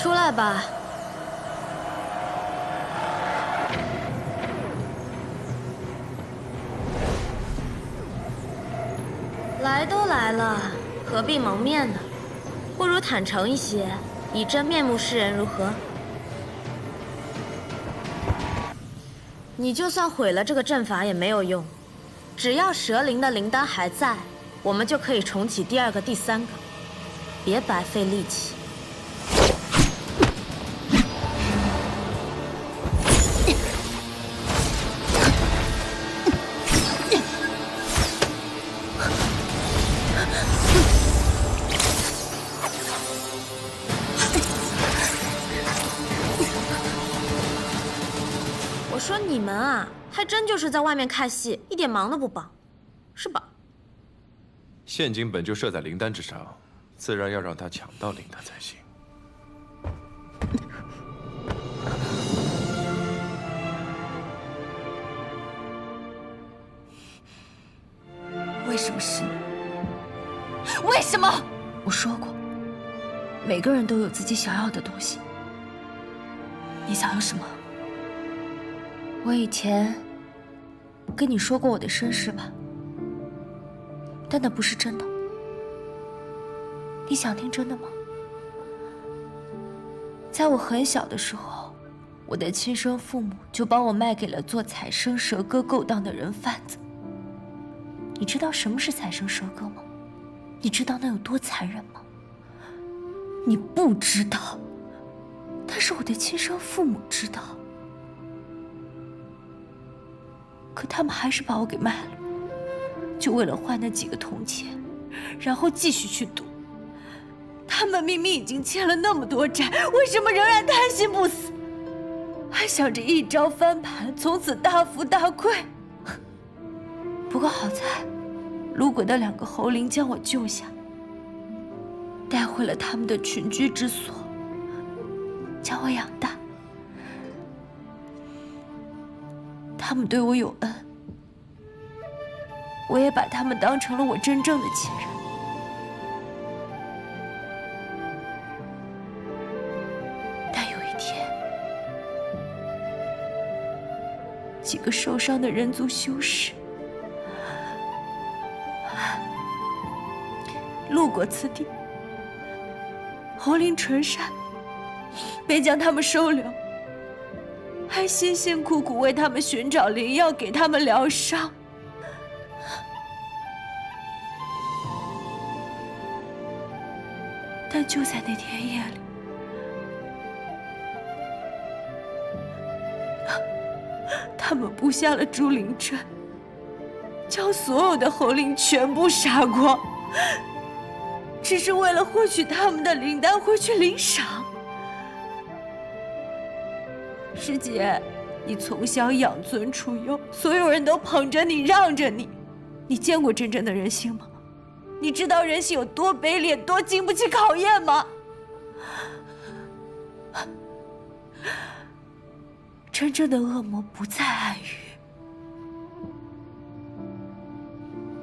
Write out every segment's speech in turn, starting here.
出来吧。来都来了，何必蒙面呢？不如坦诚一些，以真面目示人，如何？你就算毁了这个阵法也没有用，只要蛇灵的灵丹还在，我们就可以重启第二个、第三个，别白费力气。我说你们啊，还真就是在外面看戏，一点忙都不帮，是吧？现金本就设在灵丹之上，自然要让他抢到灵丹才行。为什么是你？为什么？我说过，每个人都有自己想要的东西。你想要什么？我以前跟你说过我的身世吧，但那不是真的。你想听真的吗？在我很小的时候，我的亲生父母就把我卖给了做采生蛇割勾当的人贩子。你知道什么是采生蛇割吗？你知道那有多残忍吗？你不知道，但是我的亲生父母知道。可他们还是把我给卖了，就为了换那几个铜钱，然后继续去赌。他们明明已经欠了那么多债，为什么仍然贪心不死，还想着一朝翻盘，从此大富大贵？不过好在，路过的2个猴灵将我救下，带回了他们的群居之所，将我养大。他们对我有恩，我也把他们当成了我真正的亲人。但有一天，几个受伤的人族修士路过此地，猴灵纯善，便将他们收留，还辛辛苦苦为他们寻找灵药，给他们疗伤。但就在那天夜里，他们布下了诛灵阵，将所有的猴灵全部杀光，只是为了获取他们的灵丹回去领赏。师姐，你从小养尊处优，所有人都捧着你，让着你，你见过真正的人性吗？你知道人性有多卑劣，多经不起考验吗？真正的恶魔不在暗域，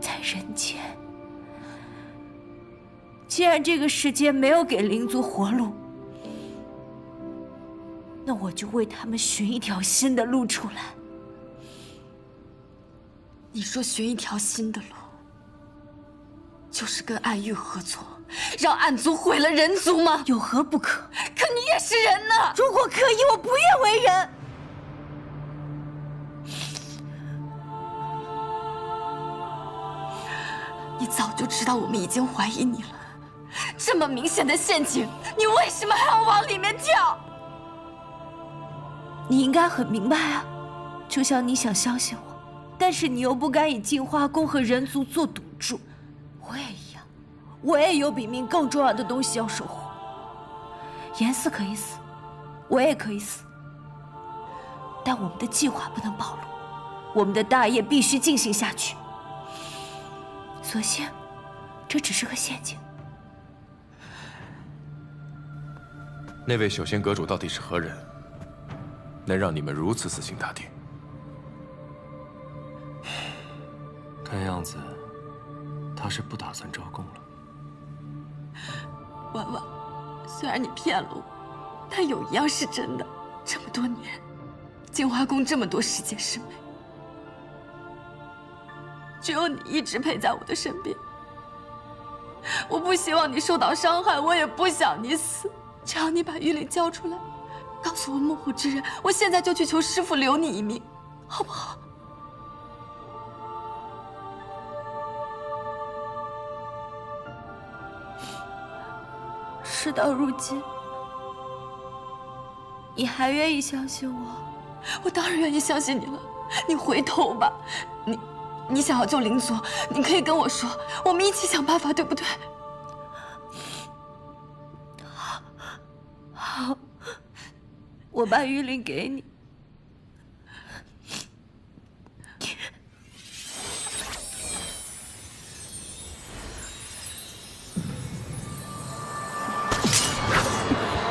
在人间。既然这个世界没有给灵族活路，那我就为他们寻一条新的路出来。你说寻一条新的路，就是跟暗域合作，让暗族毁了人族吗？有何不可？可你也是人呐！如果可以，我不愿为人。你早就知道我们已经怀疑你了，这么明显的陷阱，你为什么还要往里面跳？你应该很明白啊，就像你想相信我，但是你又不敢以净化宫和人族做赌注。我也一样，我也有比命更重要的东西要守护。严四可以死，我也可以死，但我们的计划不能暴露，我们的大业必须进行下去。所幸，这只是个陷阱。那位修仙阁主到底是何人？能让你们如此死心塌地？看样子，他是不打算招供了。婉婉，虽然你骗了我，但有一样是真的，这么多年，净华宫这么多世界师妹，只有你一直陪在我的身边。我不希望你受到伤害，我也不想你死。只要你把玉玲交出来，告诉我幕后之人，我现在就去求师父留你一命，好不好？事到如今，你还愿意相信我？我当然愿意相信你了。你回头吧，你想要救灵佐，你可以跟我说，我们一起想办法，对不对？好，我把玉灵给你。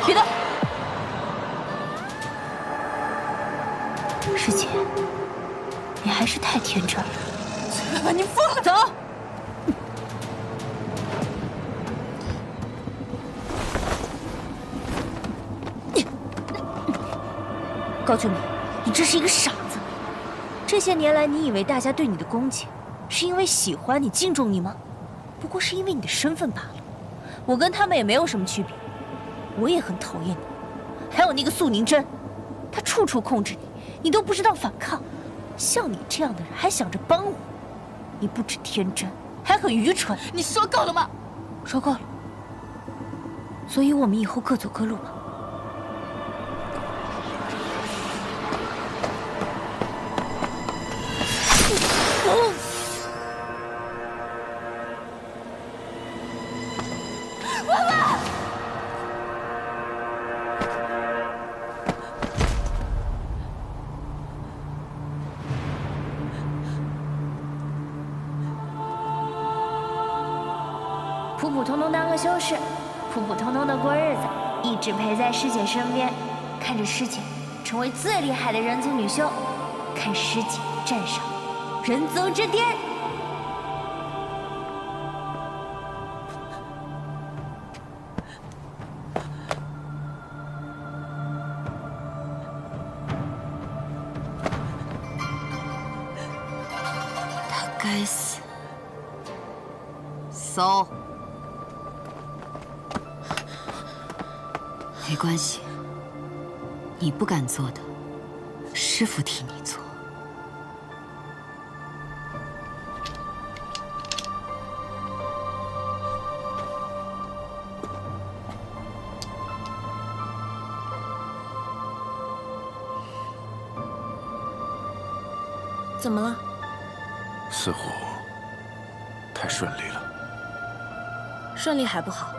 别动！师姐，你还是太天真了。翠婉，你疯了！走。高秋明，你真是一个傻子。这些年来，你以为大家对你的恭敬，是因为喜欢你、敬重你吗？不过是因为你的身份罢了。我跟他们也没有什么区别，我也很讨厌你。还有那个素宁真，她处处控制你，你都不知道反抗。像你这样的人还想着帮我，你不止天真，还很愚蠢。你说够了吗？说够了。所以我们以后各走各路吧。普普通通当个修士，普普通通的过日子，一直陪在师姐身边，看着师姐成为最厉害的人族女修，看师姐站上人族之巅。他该死。搜。没关系，你不敢做的，师父替你做。怎么了？似乎太顺利了。顺利还不好。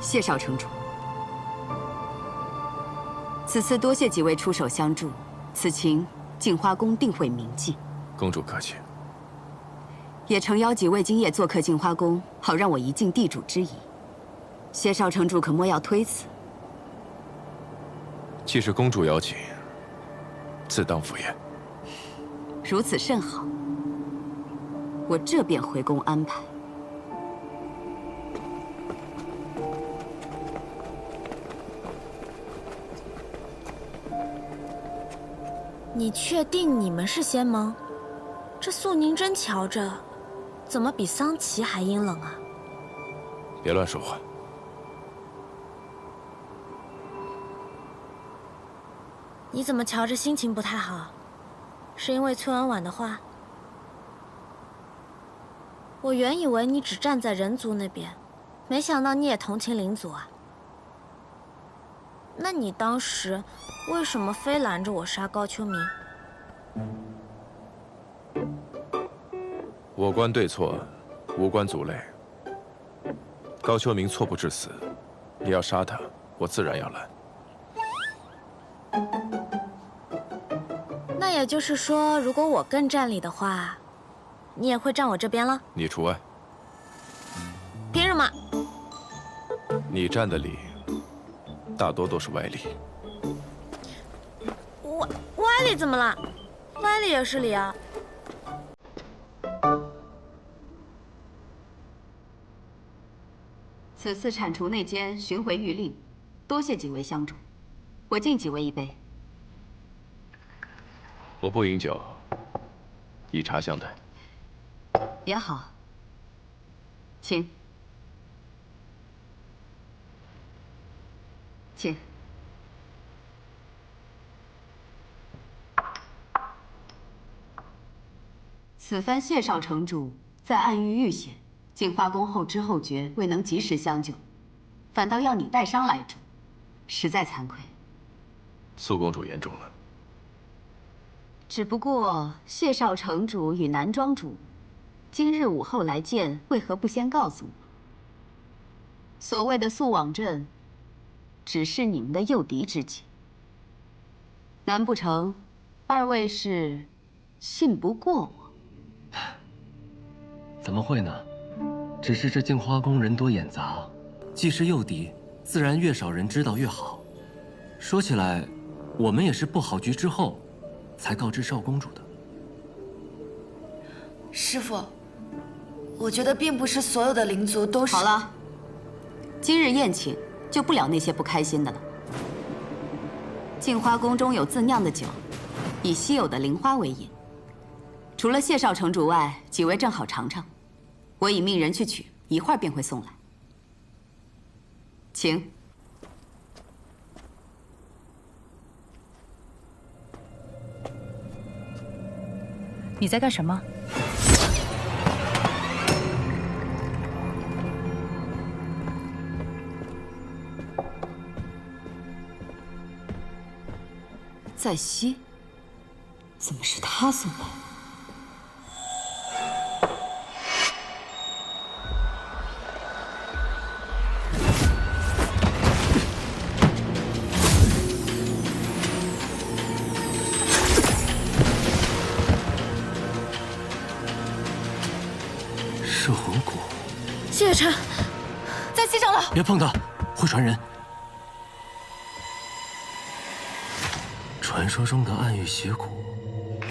谢少城主，此次多谢几位出手相助，此情净花宫定会铭记。公主客气。也诚邀几位今夜做客净花宫，好让我一尽地主之谊。谢少城主可莫要推辞。既是公主邀请，自当赴宴。如此甚好，我这便回宫安排。你确定你们是仙盟？这素宁真瞧着，怎么比桑琪还阴冷啊？别乱说话。你怎么瞧着心情不太好？是因为崔婉婉的话？我原以为你只站在人族那边，没想到你也同情灵族啊。那你当时为什么非拦着我杀高秋明？我观对错，无关族类。高秋明错不致死，你要杀他，我自然要拦。那也就是说，如果我更占理的话，你也会站我这边了？你除外。凭什么？你站的理，大多都是歪理。歪理怎么了？歪理也是理啊。此次铲除内奸，寻回谕令，多谢几位相助，我敬几位一杯。我不饮酒，以茶相待。也好，请，请。此番谢少城主在暗域遇险，竟发功后知后觉，未能及时相救，反倒要你带伤来助，实在惭愧。苏公主言重了。只不过谢少城主与南庄主今日午后来见，为何不先告诉我？所谓的速往镇，只是你们的诱敌之计。难不成二位是信不过我？怎么会呢？只是这镜花宫人多眼杂，既是诱敌，自然越少人知道越好。说起来，我们也是布好局之后，才告知少公主的。师父，我觉得并不是所有的灵族都是……好了，今日宴请就不聊那些不开心的了。镜花宫中有自酿的酒，以稀有的灵花为饮。除了谢少城主外，几位正好尝尝。我已命人去取，一会儿便会送来。请。你在干什么？在吸？怎么是他送来？摄魂骨，谢月辰，在吸上了。别碰它，会传人。传说中的暗域邪骨，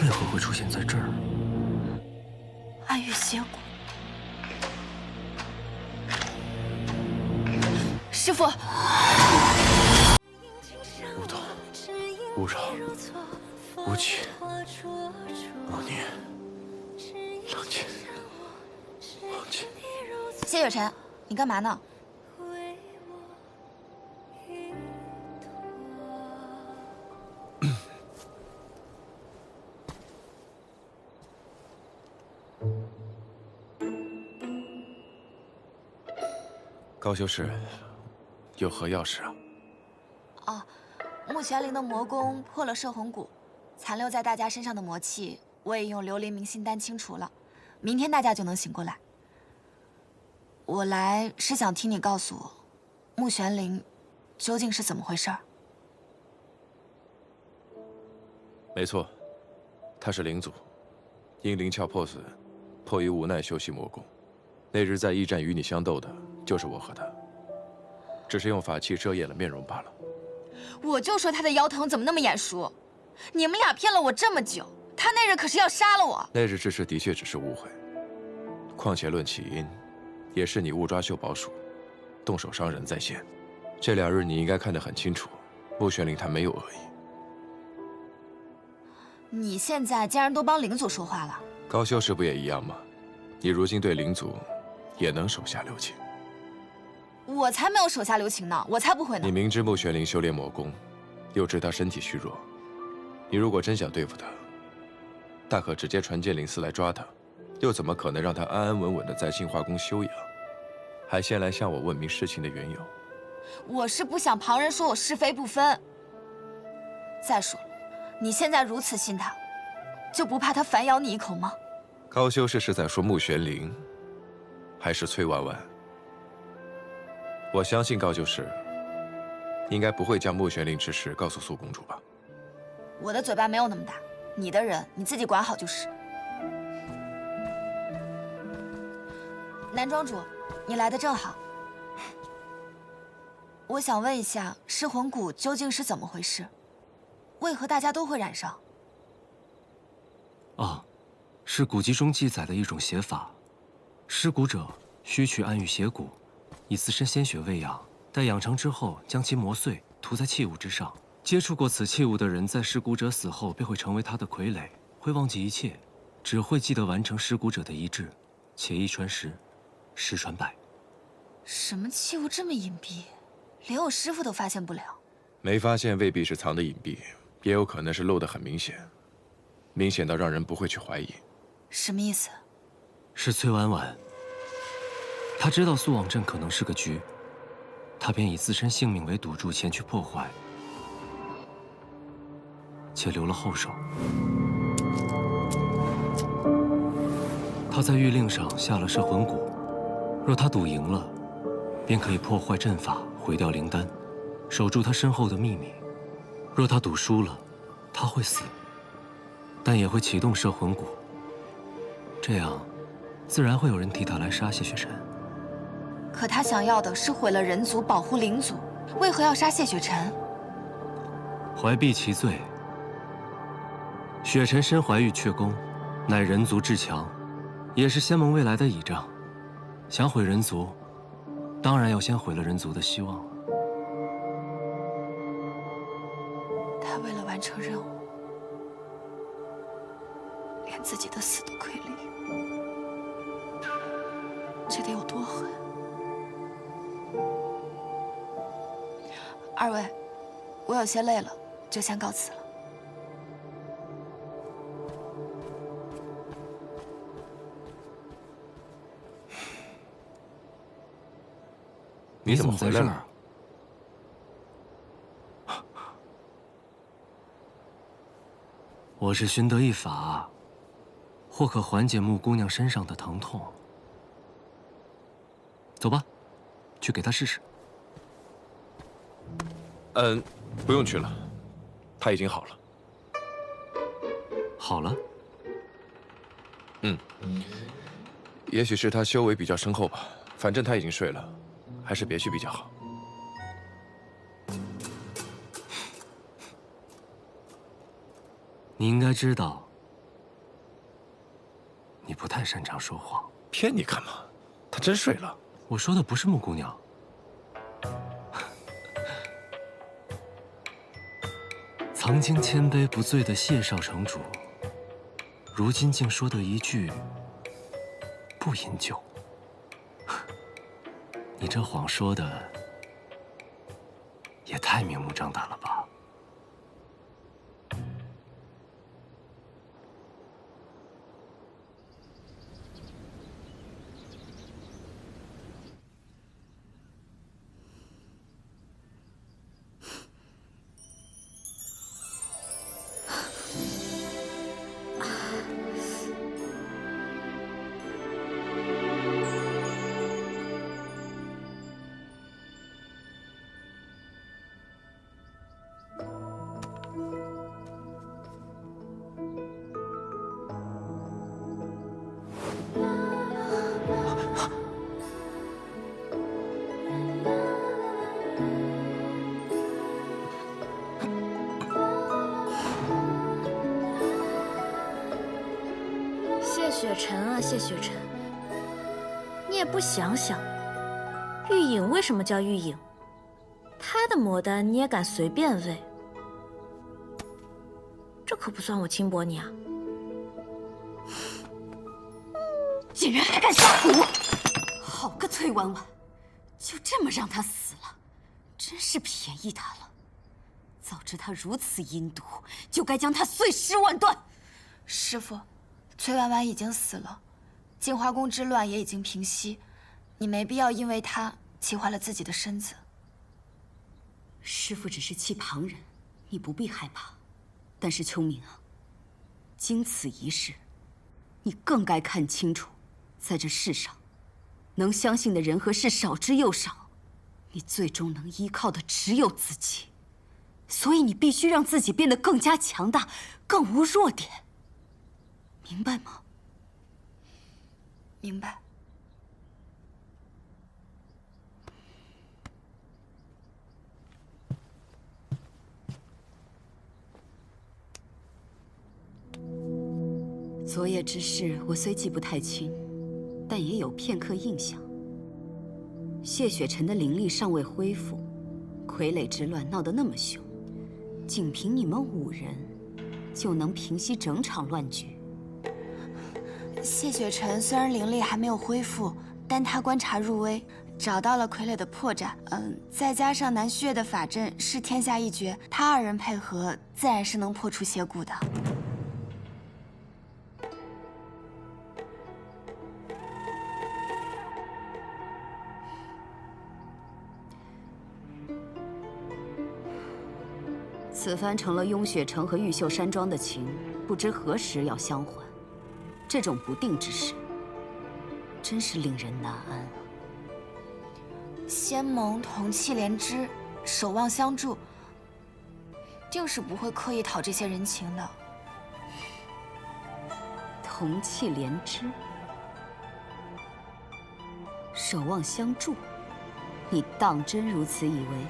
为何会出现在这儿？暗域邪骨，师父，无痛，无扰，无气，无念，冷静，忘记。谢月辰，你干嘛呢？高修士，有何要事啊？哦，穆玄灵的魔功破了摄魂骨，残留在大家身上的魔气，我也用琉璃明心丹清除了，明天大家就能醒过来。我来是想听你告诉我，穆玄灵究竟是怎么回事儿？没错，他是灵祖，因灵窍破损，迫于无奈修习魔功。那日在驿站与你相斗的，就是我和他，只是用法器遮掩了面容罢了。我就说他的腰疼怎么那么眼熟，你们俩骗了我这么久，他那日可是要杀了我。那日之事的确只是误会，况且论起因，也是你误抓秀宝鼠，动手伤人在先。这2日你应该看得很清楚，穆玄灵他没有恶意。你现在竟然都帮灵祖说话了？高修士不也一样吗？你如今对灵祖也能手下留情。我才没有手下留情呢，我才不会呢。你明知穆玄灵修炼魔功，又知他身体虚弱，你如果真想对付他，大可直接传剑灵司来抓他，又怎么可能让他安安稳稳的在净化宫休养，还先来向我问明事情的缘由？我是不想旁人说我是非不分。再说了，你现在如此信他，就不怕他反咬你一口吗？高修士是在说穆玄灵，还是崔婉婉？我相信高修士应该不会将穆玄灵之事告诉苏公主吧？我的嘴巴没有那么大，你的人你自己管好就是。南庄主，你来的正好。我想问一下，噬魂骨究竟是怎么回事？为何大家都会染上？哦，是古籍中记载的一种邪法，施蛊者需取暗域邪骨，以自身鲜血喂养，待养成之后，将其磨碎，涂在器物之上。接触过此器物的人，在尸骨者死后便会成为他的傀儡，会忘记一切，只会记得完成尸骨者的遗志，且一传十，十传百。什么器物这么隐蔽，连我师傅都发现不了？没发现未必是藏得隐蔽，也有可能是露得很明显，明显到让人不会去怀疑。什么意思？是崔婉婉。他知道素网镇可能是个局，他便以自身性命为赌注前去破坏，且留了后手。他在玉令上下了摄魂蛊，若他赌赢了，便可以破坏阵法，毁掉灵丹，守住他身后的秘密。若他赌输了，他会死，但也会启动摄魂蛊，这样自然会有人替他来杀谢雪辰。可他想要的是毁了人族，保护灵族，为何要杀谢雪辰？怀璧其罪。雪辰身怀玉阙宫，乃人族至强，也是仙盟未来的倚仗。想毁人族，当然要先毁了人族的希望。他为了完成任务，连自己的死都亏理，这得有多狠？二位，我有些累了，就先告辞了。你怎么回来了？在这儿？我是寻得一法，或可缓解穆姑娘身上的疼痛。走吧，去给她试试。不用去了，他已经好了。好了？也许是他修为比较深厚吧，反正他已经睡了，还是别去比较好。你应该知道，你不太擅长说谎。骗你干嘛？他真睡了。我说的不是穆姑娘。曾经千杯不醉的谢少城主，如今竟说的一句不饮酒。你这谎说的也太明目张胆了吧？谢雪辰啊，谢雪辰，你也不想想，玉影为什么叫玉影？她的魔丹你也敢随便喂？这可不算我轻薄你啊！竟然还敢下蛊！好个崔婉婉，就这么让她死了，真是便宜她了。早知她如此阴毒，就该将她碎尸万段。师傅，崔婉婉已经死了，净华宫之乱也已经平息，你没必要因为她气坏了自己的身子。师父只是气旁人，你不必害怕。但是秋明啊，经此一事，你更该看清楚，在这世上，能相信的人和事少之又少，你最终能依靠的只有自己。所以你必须让自己变得更加强大，更无弱点。明白吗？明白。昨夜之事，我虽记不太清，但也有片刻印象。谢雪晨的灵力尚未恢复，傀儡之乱闹得那么凶，仅凭你们5人，就能平息整场乱局？谢雪晨虽然灵力还没有恢复，但他观察入微，找到了傀儡的破绽。再加上南虚月的法阵是天下一绝，他2人配合，自然是能破除邪蛊的。此番成了雍雪城和玉秀山庄的情，不知何时要相还。这种不定之事，真是令人难安啊！仙盟同气连枝，守望相助，定是不会刻意讨这些人情的。同气连枝，守望相助，你当真如此以为？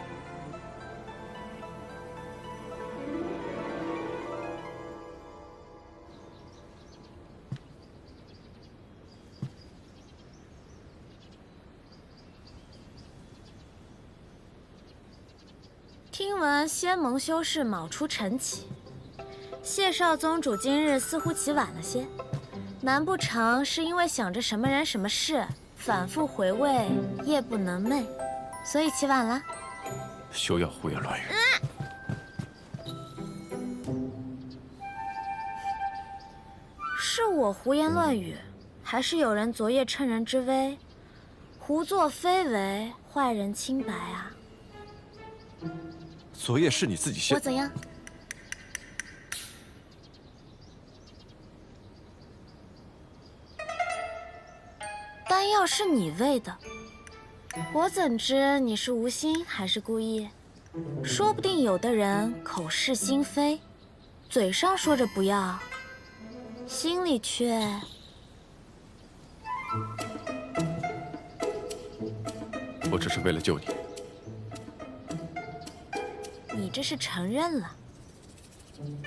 听闻仙盟修士卯出晨起，谢少宗主今日似乎起晚了些，难不成是因为想着什么人什么事，反复回味，夜不能寐，所以起晚了？休要胡言乱语！是我胡言乱语，还是有人昨夜趁人之危，胡作非为，坏人清白啊？昨夜是你自己先……我怎样？丹药是你喂的，我怎知你是无心还是故意？说不定有的人口是心非，嘴上说着不要，心里却……我只是为了救你。你这是承认了，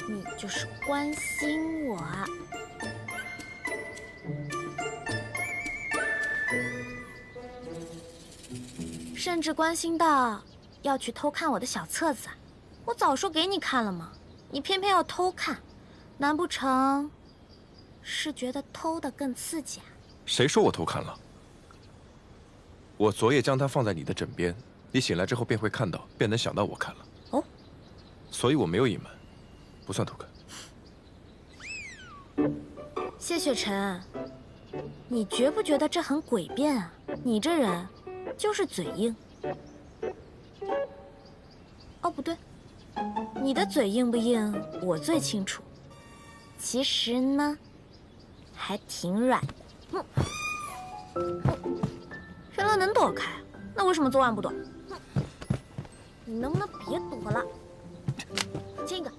你就是关心我啊。甚至关心到要去偷看我的小册子，我早说给你看了吗？你偏偏要偷看，难不成是觉得偷的更刺激啊？谁说我偷看了？我昨夜将它放在你的枕边，你醒来之后便会看到，便能想到我看了。哦，所以我没有隐瞒，不算偷看。谢雪晨，你觉不觉得这很诡辩啊？你这人就是嘴硬。哦，不对，你的嘴硬不硬，我最清楚。其实呢，还挺软的。原来能躲开，那为什么昨晚不躲？你能不能别躲了？亲一个。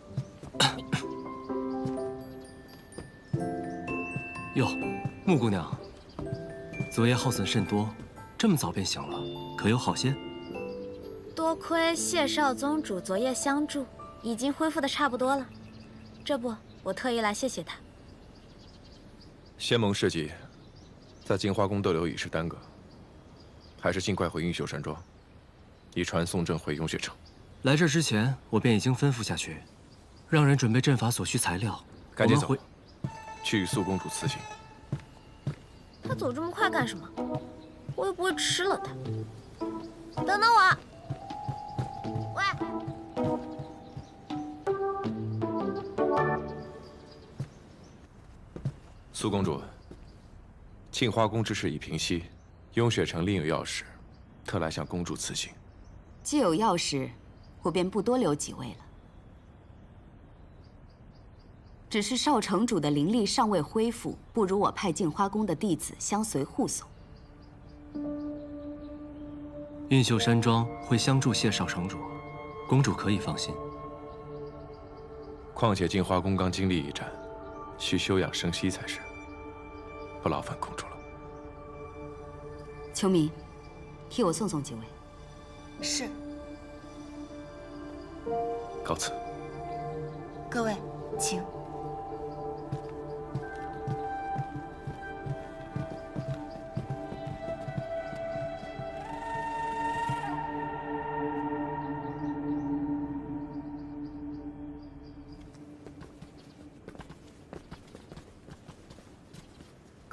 哟，穆姑娘，昨夜耗损甚多，这么早便醒了，可有好些？多亏谢少宗主昨夜相助，已经恢复的差不多了。这不，我特意来谢谢他。仙盟事迹，在金花宫逗留已是耽搁，还是尽快回云秀山庄，以传送阵回雍雪城。来这之前，我便已经吩咐下去，让人准备阵法所需材料。赶紧走，去与素公主辞行。他走这么快干什么？我又不会吃了他。等等我！喂！苏公主，庆花宫之事已平息，雍雪城另有要事，特来向公主辞行。既有要事，我便不多留几位了。只是少城主的灵力尚未恢复，不如我派镜花宫的弟子相随护送。运秀山庄会相助谢少城主，公主可以放心。况且镜花宫刚经历一战，需休养生息才是，不劳烦公主了。秋明，替我送送几位。是。告辞。各位，请。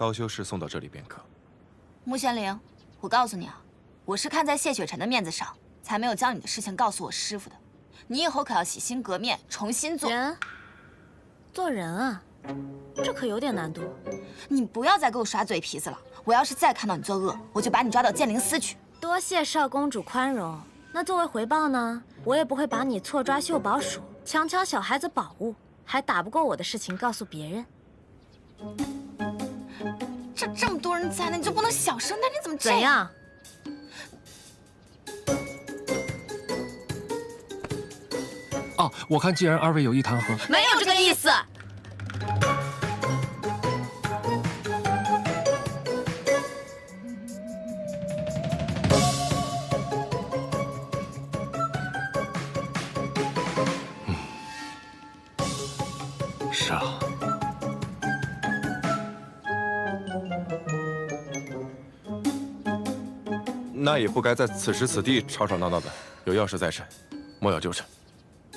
高修士送到这里便可。穆玄灵，我告诉你啊，我是看在谢雪晨的面子上，才没有将你的事情告诉我师傅的。你以后可要洗心革面，重新做人。做人啊，这可有点难度。你不要再给我耍嘴皮子了！我要是再看到你作恶，我就把你抓到剑灵司去。多谢少公主宽容。那作为回报呢，我也不会把你错抓秀宝鼠、强抢小孩子宝物，还打不过我的事情告诉别人。这么多人在呢，你就不能小声点？你怎么这样？哦，我看既然二位有意谈和，没有这个意思。是啊。那也不该在此时此地吵吵闹闹的。有要事在身，莫要纠缠。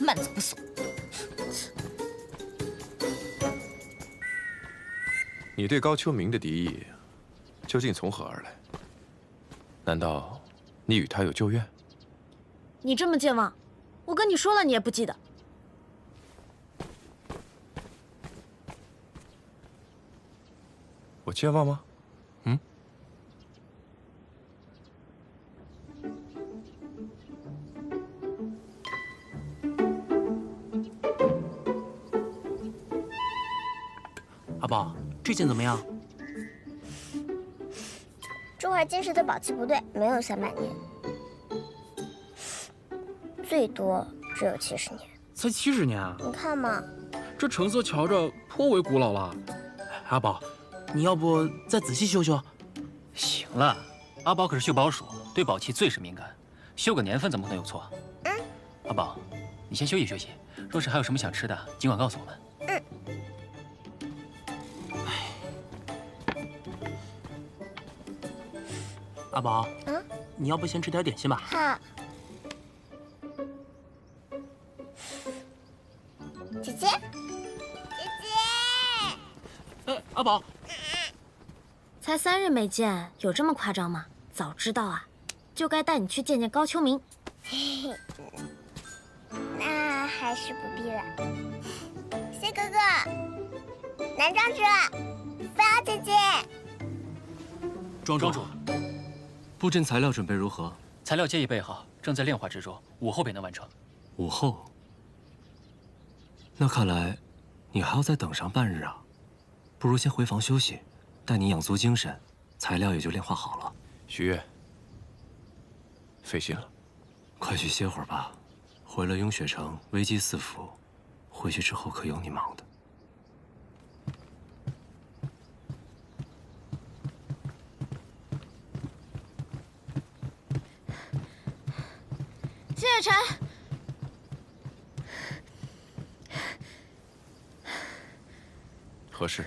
慢走不送。你对高秋明的敌意，究竟从何而来？难道你与他有旧怨？你这么健忘，我跟你说了，你也不记得。我健忘吗？阿宝，这件怎么样？珠海金石的宝气不对，没有300年，最多只有70年。才70年啊！你看嘛，这成色瞧着颇为古老了。阿宝，你要不再仔细修修？行了，阿宝可是秀宝鼠，对宝器最是敏感，修个年份怎么可能有错？阿宝，你先休息休息，若是还有什么想吃的，尽管告诉我们。阿宝，你要不先吃点点心吧？好。姐姐，阿宝，才3日没见，有这么夸张吗？早知道啊，就该带你去见见高秋明。那还是不必了。谢哥哥，男庄主，芙瑶姐姐，庄主，布阵材料准备如何？材料皆已备好，正在炼化之中，午后便能完成。午后？那看来，你还要再等上半日啊。不如先回房休息，待你养足精神，材料也就炼化好了。许月，费心了。快去歇会儿吧，回了雍雪城，危机四伏，回去之后可有你忙的。谢雪晨，何事？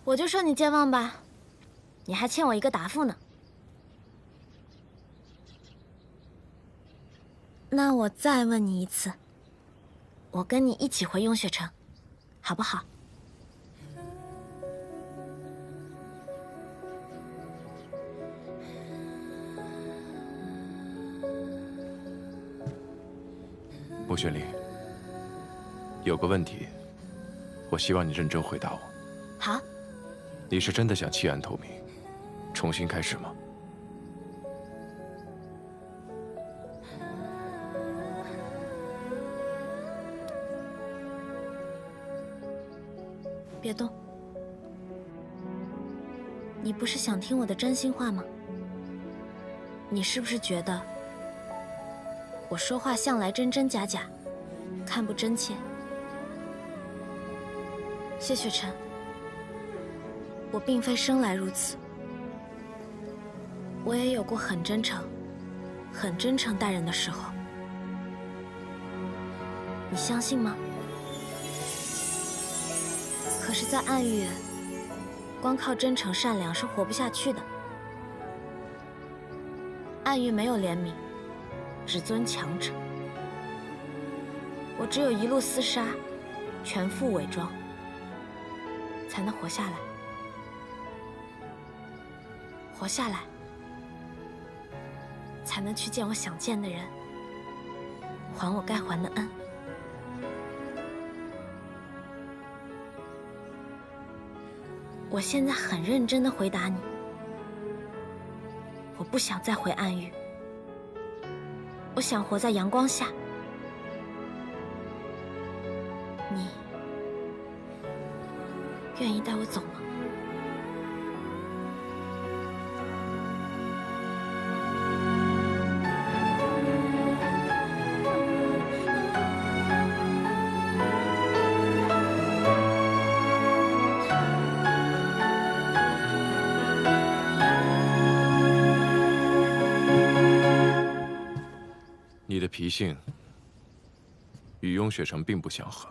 我就说你健忘吧，你还欠我一个答复呢。那我再问你一次，我跟你一起回雍雪城，好不好？穆玄灵，有个问题，我希望你认真回答我。好。你是真的想弃暗投明，重新开始吗？别动。你不是想听我的真心话吗？你是不是觉得我说话向来真真假假，看不真切？谢雪晨，我并非生来如此，我也有过很真诚、很真诚待人的时候，你相信吗？可是，在暗域，光靠真诚善良是活不下去的。暗域没有怜悯，只尊强者。我只有一路厮杀，全副伪装。才能活下来。活下来，才能去见我想见的人，还我该还的恩。我现在很认真地回答你，我不想再回暗域，我想活在阳光下。你愿意带我走吗？你的脾性与雍雪城并不相合，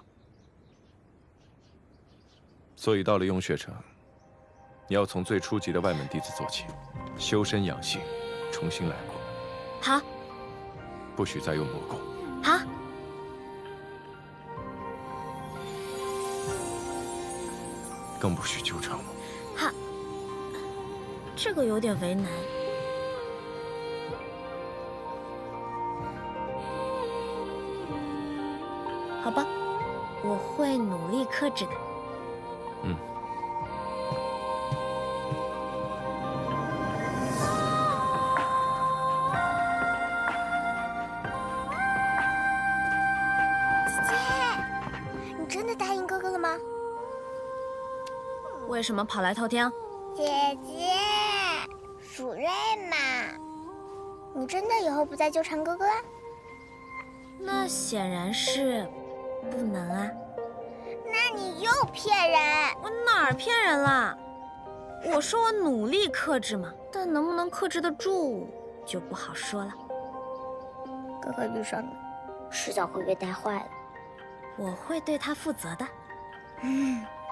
所以到了雍雪城，你要从最初级的外门弟子做起，修身养性，重新来过。好，不许再用魔功。好。更不许纠缠我。好，这个有点为难。好吧，我会努力克制的。嗯。姐姐，你真的答应哥哥了吗？为什么跑来偷听？姐姐，蜀瑞嘛，你真的以后不再纠缠哥哥啊？那显然是不能啊。那你又骗人！我哪儿骗人了？我说我努力克制嘛，但能不能克制得住就不好说了。哥哥遇上你，迟早会被带坏的。我会对他负责的。嗯。